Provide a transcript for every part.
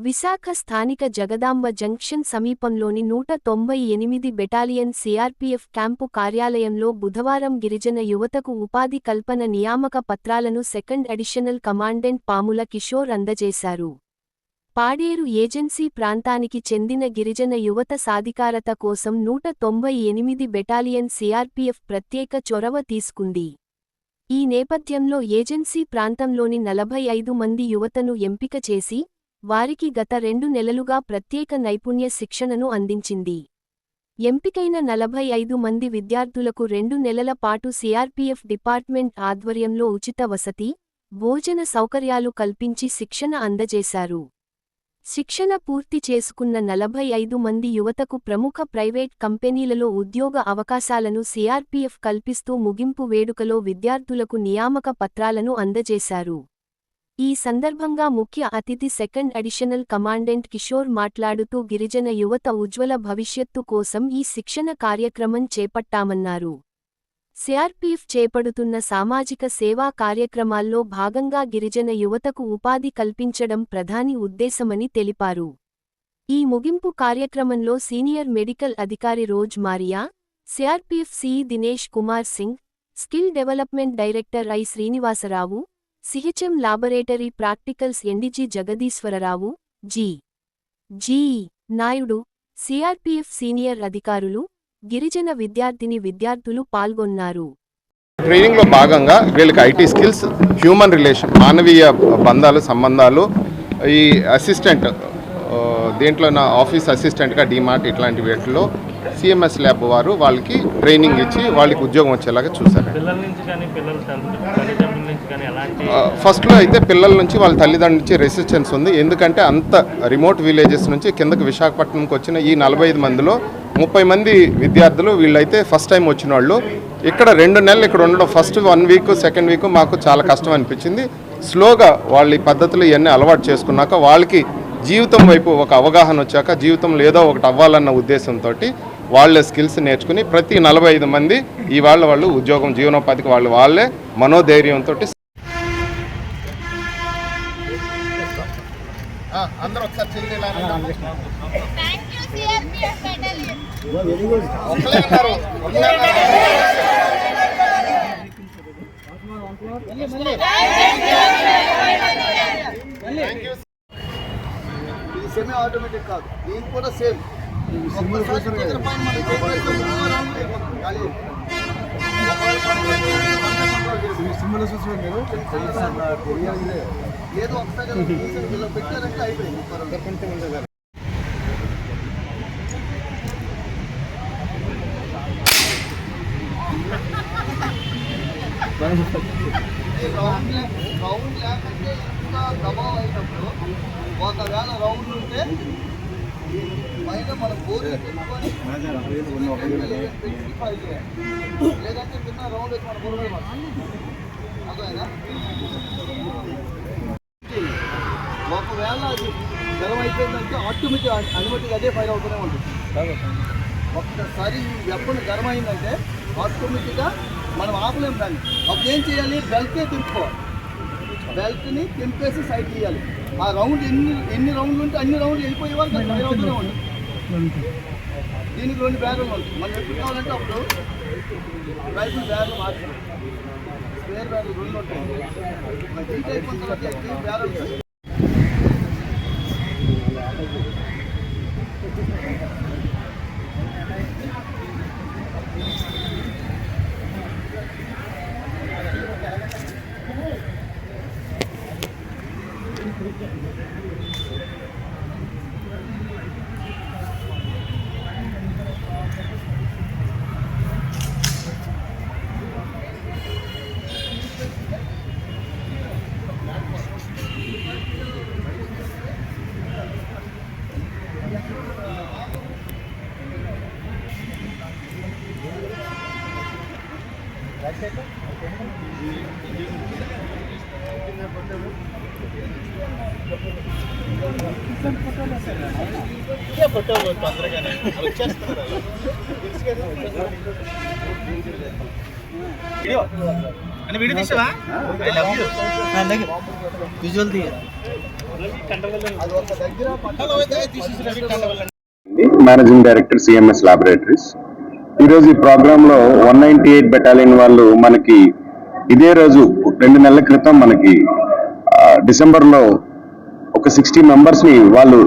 విశాఖ స్థానిక జగదాంబ జంక్షన్ సమీపంలోని 198 battalion CRPF camp కార్యాలయంలో బుధవారం గిరిజన యువతకు ఉపాధి కల్పన నియామక పత్రాలను సెకండ్ అడిషనల్ కమాండెంట్ పాముల కిషోర్ అందజేశారు. పాడేరు ఏజెన్సీ ప్రాంతానికి చెందిన గిరిజన యువత సాధికారత కోసం 198 బెటాలియన్ సిఆర్పీఎఫ్ ప్రత్యేక చొరవ తీసుకుంది. ఈ నేపథ్యంలో ఏజెన్సీ ప్రాంతంలోని 45 మంది యువతను ఎంపిక చేసి, వారికి గత 2 నెలలుగా ప్రత్యేక నైపుణ్య శిక్షణను అందించింది. ఎంపికైన 45 మంది విద్యార్థులకు 2 నెలల పాటు సిఆర్పీఎఫ్ డిపార్ట్మెంట్ ఆధ్వర్యంలో ఉచిత వసతి, భోజన సౌకర్యాలు కల్పించి శిక్షణ అందజేశారు. శిక్షణ పూర్తి చేసుకున్న 45 మంది యువతకు ప్రముఖ ప్రైవేట్ కంపెనీలలో ఉద్యోగ అవకాశాలను సిఆర్పీఎఫ్ కల్పిస్తూ ముగింపు వేడుకలో విద్యార్థులకు నియామక పత్రాలను అందజేశారు. ఈ సందర్భంగా ముఖ్య అతిథి సెకండ్ అడిషనల్ కమాండెంట్ కిషోర్ మాట్లాడుతూ గిరిజన యువత ఉజ్వల భవిష్యత్తు కోసం ఈ శిక్షణ కార్యక్రమం చేపట్టామన్నారు. సిఆర్పీఎఫ్ చేపడుతున్న సామాజిక సేవా కార్యక్రమాల్లో భాగంగా గిరిజన యువతకు ఉపాధి కల్పించడం ప్రధాని ఉద్దేశమని తెలిపారు. ఈ ముగింపు కార్యక్రమంలో సీనియర్ మెడికల్ అధికారి Rose Maria, CRPF CE Dinesh Kumar Singh, skill development director I Srinivasarao, CHM laboratory practicals ఎన్డీజీ Jagadeeswararao, G. Naidu, CRPF senior అధికారులు, గిరిజన విద్యార్థులు పాల్గొన్నారు. ట్రైనింగ్ లో భాగంగా వీళ్ళకి ఐటీ స్కిల్స్, హ్యూమన్ రిలేషన్, మానవీయ బంధాలు, సంబంధాలు, ఈ అసిస్టెంట్ దేంట్లో నా ఆఫీస్ అసిస్టెంట్గా డిమార్ట్ ఇట్లాంటి వీటిలో సిఎంఎస్ ల్యాబ్ వారు వాళ్ళకి ట్రైనింగ్ ఇచ్చి వాళ్ళకి ఉద్యోగం వచ్చేలాగా చూశారు. ఫస్ట్లో అయితే పిల్లల నుంచి వాళ్ళ తల్లిదండ్రుల నుంచి రెసిస్టెన్స్ ఉంది. ఎందుకంటే అంత రిమోట్ విలేజెస్ నుంచి కిందకి విశాఖపట్నంకి వచ్చిన ఈ 45 మందిలో 30 మంది విద్యార్థులు వీళ్ళైతే ఫస్ట్ టైం వచ్చిన వాళ్ళు. ఇక్కడ 2 నెలలు ఇక్కడ ఉండడం, ఫస్ట్ 1 వీక్, సెకండ్ వీక్ మాకు చాలా కష్టం అనిపించింది. స్లోగా వాళ్ళ ఈ పద్ధతులు ఇవన్నీ అలవాటు చేసుకున్నాక వాళ్ళకి జీవితం వైపు ఒక అవగాహన వచ్చాక జీవితంలో ఏదో ఒకటి అవ్వాలన్న ఉద్దేశంతో వాళ్ళ స్కిల్స్ నేర్చుకుని ప్రతి 45 మంది ఇవాళ వాళ్ళు ఉద్యోగం, జీవనోపాధికి వాళ్ళే మనోధైర్యంతో అందరూ ఒకసారి సెమీ ఆటోమేటిక్ కాదు, దీని కూడా సేమ్. ఏదో ఒకసారి పెట్టారంటే అయిపోయింది. రౌండ్ లేకుంటే ఇంకా దబావ్ అయినప్పుడు ఒకవేళ రౌండ్ ఉంటే పైన మనం బోర్డు పెట్టుకొని లేదంటే చిన్న రౌండ్ వచ్చి మన బోర్డు అదేనా. ఒకవేళ అది గర్వం అయిపోయిందంటే ఆటోమేటిక్ అనుమతిగా అదే ఫైర్ అవుతూనే ఉంటుంది. ఒక్కసారి ఈ వెప్పన్ గర్వం అయిందంటే ఆటోమేటిక్గా మనం ఆపలేము దాన్ని. అప్పుడు ఏం చేయాలి, బెల్ట్నే తింపుకోవాలి. బెల్ట్ని తింపేసి సైడ్ తీయాలి. ఆ రౌండ్ ఎన్ని రౌండ్లు ఉంటే అన్ని రౌండ్లు వెళ్ళిపోయే వరకు అది ఫైర్ అవుతూనే ఉంది. దీనికి 2 బ్యారెళ్ళు ఉంటాయి. మనం ఎప్పుడు కావాలంటే అప్పుడు రైఫిల్ బ్యారెల్ మార్చాలి. స్పేర్ బ్యారెల్ 2 ఉంటాయి. హీట్ అయిపోయిన తర్వాత బ్యారెల్ ఫోటోలు తొందరగానే వచ్చేస్తున్నారు. Managing director CMS laboratories. ఈరోజు ఈ ప్రోగ్రాంలో 198 బెటాలియన్ వాళ్ళు మనకి ఇదే రోజు 2 నెలల క్రితం మనకి డిసెంబర్లో ఒక 60 మెంబర్స్ ని వాళ్ళు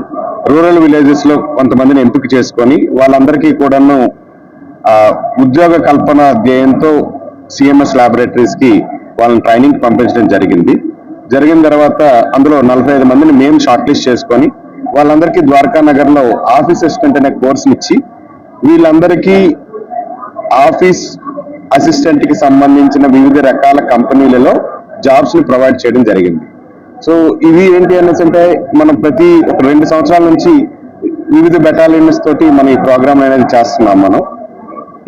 రూరల్ విలేజెస్ లో కొంతమందిని ఎంపిక చేసుకొని వాళ్ళందరికీ కూడాను ఉద్యోగ కల్పన ధ్యేయంతో సిఎంఎస్ ల్యాబొరేటరీస్ కి వాళ్ళని ట్రైనింగ్ పంపించడం జరిగిన తర్వాత అందులో 45 మందిని మేము షార్ట్ లిస్ట్ చేసుకొని వాళ్ళందరికీ ద్వారకా నగర్ లో ఆఫీస్ అసిస్టెంట్ అనే కోర్స్ ఇచ్చి వీళ్ళందరికీ ఆఫీస్ అసిస్టెంట్ కి సంబంధించిన వివిధ రకాల కంపెనీలలో జాబ్స్ ని ప్రొవైడ్ చేయడం జరిగింది. సో ఇవి ఏంటి అనేసి అంటే మనం ప్రతి ఒక 2 సంవత్సరాల నుంచి వివిధ బెటాలియన్స్ తోటి మన ఈ ప్రోగ్రామ్ అనేది చేస్తున్నాం. మనం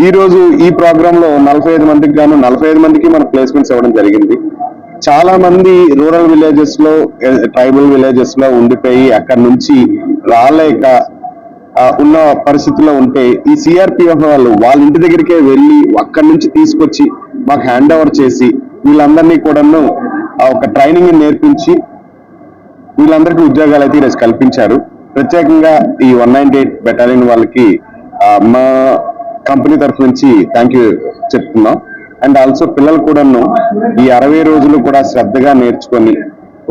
ఈ రోజు ఈ ప్రోగ్రామ్ లో 45 మందికి గాను 45 మందికి మన ప్లేస్మెంట్స్ ఇవ్వడం జరిగింది. చాలా మంది రూరల్ విలేజెస్ లో ట్రైబల్ విలేజెస్ లో ఉండిపోయి అక్కడ నుంచి రాలేక ఉన్న పరిస్థితుల్లో ఉంటే ఈ సిఆర్పిఎఫ్ వాళ్ళు వాళ్ళ ఇంటి దగ్గరికే వెళ్ళి అక్కడి నుంచి తీసుకొచ్చి మాకు హ్యాండ్ ఓవర్ చేసి వీళ్ళందరినీ కూడాను ఒక ట్రైనింగ్ నేర్పించి వీళ్ళందరికీ ఉద్యోగాలు అయితే ఈరోజు కల్పించారు. ప్రత్యేకంగా ఈ 198 బెటాలియన్ వాళ్ళకి మా కంపెనీ తరఫు నుంచి థ్యాంక్ యూ చెప్తున్నాం. అండ్ ఆల్సో పిల్లలు కూడాను ఈ 60 రోజులు కూడా శ్రద్ధగా నేర్చుకొని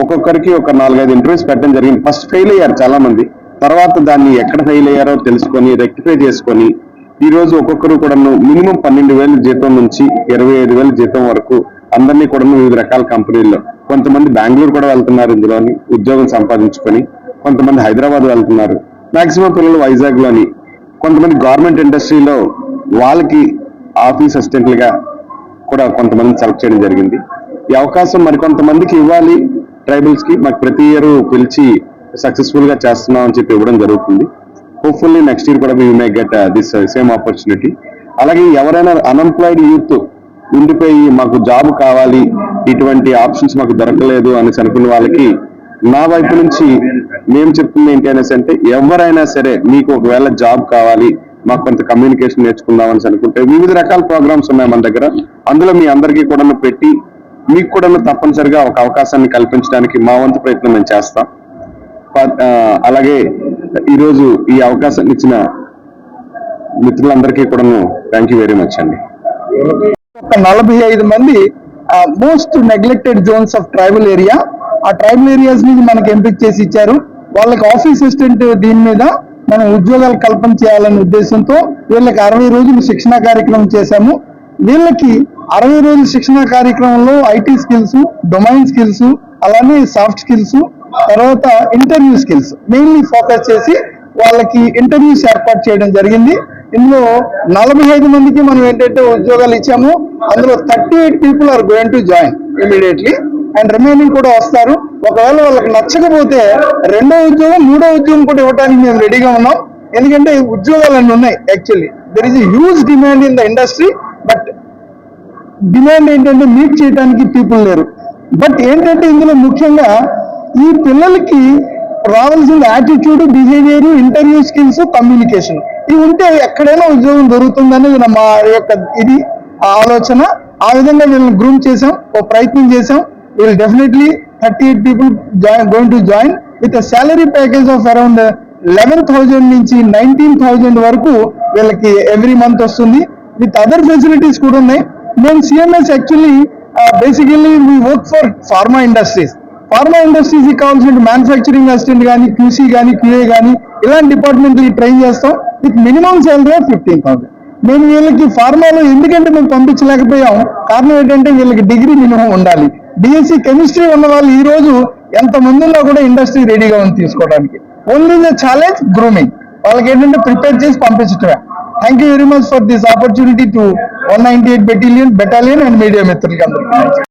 ఒక్కొక్కరికి ఒక 4-5 ఇంటర్వ్యూస్ పెట్టడం జరిగింది. ఫస్ట్ ఫెయిల్ అయ్యారు చాలా మంది, తర్వాత దాన్ని ఎక్కడ ఫెయిల్ అయ్యారో తెలుసుకొని రెక్టిఫై చేసుకొని ఈ రోజు ఒక్కొక్కరు కూడాను మినిమం 12,000 జీతం నుంచి 25,000 జీతం వరకు అందరినీ కూడా వివిధ రకాల కంపెనీల్లో, కొంతమంది బెంగళూరు కూడా వెళ్తున్నారు, ఇందులోని ఉద్యోగం సంపాదించుకొని, కొంతమంది హైదరాబాద్ వెళ్తున్నారు, మాక్సిమం పిల్లలు వైజాగ్ లోని, కొంతమంది గవర్నమెంట్ ఇండస్ట్రీలో వాళ్ళకి ఆఫీస్ అసిస్టెంట్లుగా కూడా కొంతమంది సెలెక్ట్ చేయడం జరిగింది. ఈ అవకాశం మరికొంతమందికి ఇవ్వాలి ట్రైబల్స్ కి, మాకు ప్రతి ఇయర్ పిలిచి సక్సెస్ఫుల్ గా చేస్తున్నాం అని చెప్పి ఇవ్వడం జరుగుతుంది. హోప్ఫుల్లీ నెక్స్ట్ ఇయర్ కూడా we may get this same opportunity. అలాగే ఎవరైనా అన్ఎంప్లాయిడ్ యూత్ ఉండిపోయి మాకు జాబ్ కావాలి, ఇటువంటి ఆప్షన్స్ మాకు దొరకలేదు అనేసి అనుకున్న వాళ్ళకి నా వైపు నుంచి మేము చెప్తుంది ఏంటి అనేసి అంటే, ఎవరైనా సరే మీకు ఒకవేళ జాబ్ కావాలి, మాకు కొంత కమ్యూనికేషన్ నేర్చుకుందాం అని అనుకుంటే వివిధ రకాల ప్రోగ్రామ్స్ ఉన్నాయి మన దగ్గర. అందులో మీ అందరికీ కూడా పెట్టి మీకు కూడా తప్పనిసరిగా ఒక అవకాశాన్ని కల్పించడానికి మా వంతు ప్రయత్నం మేము చేస్తాం. అలాగే ఈరోజు ఈ అవకాశాన్ని ఇచ్చిన మిత్రులందరికీ కూడా థ్యాంక్ యూ వెరీ మచ్ అండి. ఒక 45 మంది most neglected Jones of tribal area, ఆ ట్రైబల్ ఏరియాస్ నుంచి మనకి ఎంపిక చేసి ఇచ్చారు. వాళ్ళకి ఆఫీస్ అసిస్టెంట్ దీని మీద మనం ఉద్యోగాలు కల్పన చేయాలనే ఉద్దేశంతో వీళ్ళకి 60 రోజులు శిక్షణా కార్యక్రమం చేశాము. వీళ్ళకి 60 రోజుల శిక్షణా కార్యక్రమంలో ఐటీ స్కిల్స్, డొమైన్ స్కిల్స్, అలానే సాఫ్ట్ స్కిల్స్, తర్వాత ఇంటర్వ్యూ స్కిల్స్ మెయిన్లీ ఫోకస్ చేసి వాళ్ళకి ఇంటర్వ్యూస్ ఏర్పాటు చేయడం జరిగింది. ఇందులో 45 మందికి మనం ఏంటంటే ఉద్యోగాలు ఇచ్చాము. అందులో 38 people are going to join immediately and remaining కూడా వస్తారు. ఒకవేళ వాళ్ళకి నచ్చకపోతే 2వ ఉద్యోగం 3వ ఉద్యోగం కూడా ఇవ్వడానికి మేము రెడీగా ఉన్నాం. ఎందుకంటే ఉద్యోగాలు అన్నీ ఉన్నాయి. Actually there is a huge demand in the industry, but demand ఏంటంటే మీట్ చేయడానికి పీపుల్ లేరు. బట్ ఏంటంటే ఇందులో ముఖ్యంగా ఈ పిల్లలకి రావాల్సిన attitude, behaviour, interview skills, communication ఇవి ఉంటే ఎక్కడైనా ఉద్యోగం దొరుకుతుందనేది మా యొక్క ఇది ఆలోచన. ఆ విధంగా వీళ్ళని గ్రూమ్ చేసాం, ఓ ప్రయత్నం చేసాం. వీళ్ళు definitely 38 people going to join with salary package of around 11,000 నుంచి 19,000 వరకు వీళ్ళకి ఎవ్రీ మంత్ వస్తుంది. విత్ అదర్ ఫెసిలిటీస్ కూడా ఉన్నాయి. మేము CMS actually basically we work for pharma industries. Pharma ఇండస్ట్రీస్కి కావాల్సిన మ్యానుఫ్యాక్చరింగ్ అసిస్టెంట్ కానీ, క్యూసీ కానీ, క్యూఏ కానీ ఇలాంటి డిపార్ట్మెంట్కి ట్రైన్ చేస్తాం విత్ మినిమం శాలరీ ఆఫ్ 15,000. మేము వీళ్ళకి ఫార్మాలో ఎందుకంటే మేము పంపించలేకపోయాం, కారణం ఏంటంటే వీళ్ళకి డిగ్రీ మినిమం ఉండాలి. బిఎస్సీ కెమిస్ట్రీ ఉన్న వాళ్ళు ఈ రోజు ఎంతమంది ఉన్నా కూడా ఇండస్ట్రీ రెడీగా ఉంది తీసుకోవడానికి. ఓన్లీ ద ఛాలెంజ్ గ్రూమింగ్, వాళ్ళకి ఏంటంటే ప్రిపేర్ చేసి పంపించటమే. Thank you very much for this opportunity to 198 battalion and media మిత్రులకి అందరికీ.